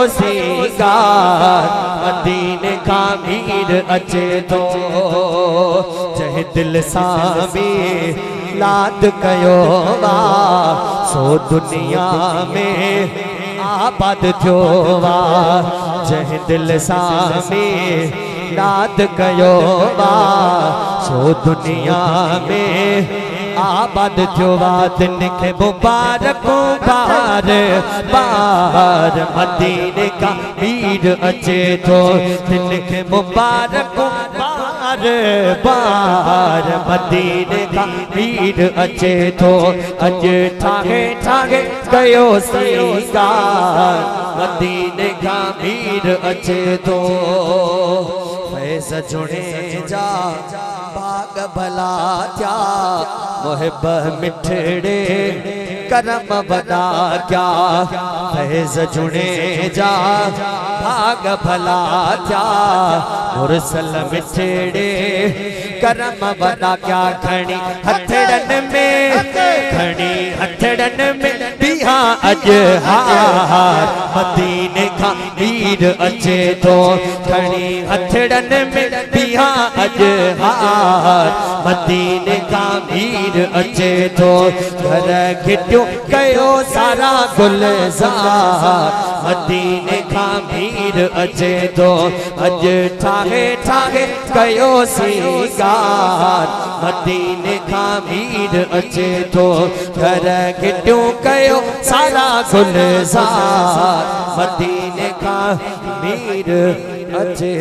सींगार मदीने का मीर अचे तो जह दिल सामी लाद कयो वा सो दुनिया में आबाद थियो वा जह दिल सामी लाद कयो वा सो दुनिया में आबाद थियो वा दिन के मुबारक बार बार मदीने का मीर अचे तो दिन के मुबारक बार बार मदीने का मीर अचे तो अज ठागे ठागे कयो सींगार मदीने का मीर अचे तो फैज़ जुड़े जा बाग भला क्या मुहिब मिठड़े करम बना क्या फैज़ जुड़े जा भाग भला क्या मुरसल मिठड़े करम बना क्या घणी हथड़न में बिहा अज हार मदीने का मीर अचे तो घणी हथड़न में बिहा अज हार मदीने का मीर अचे तो घर घिटियो कयो सारा गुलजार मदीने का मीर अचे तो अज ठागे ठागे कयो सींगार मदीने का मीर अचे तो घर घिटियो कयो सारा गुलजार मदीने का मीर अचे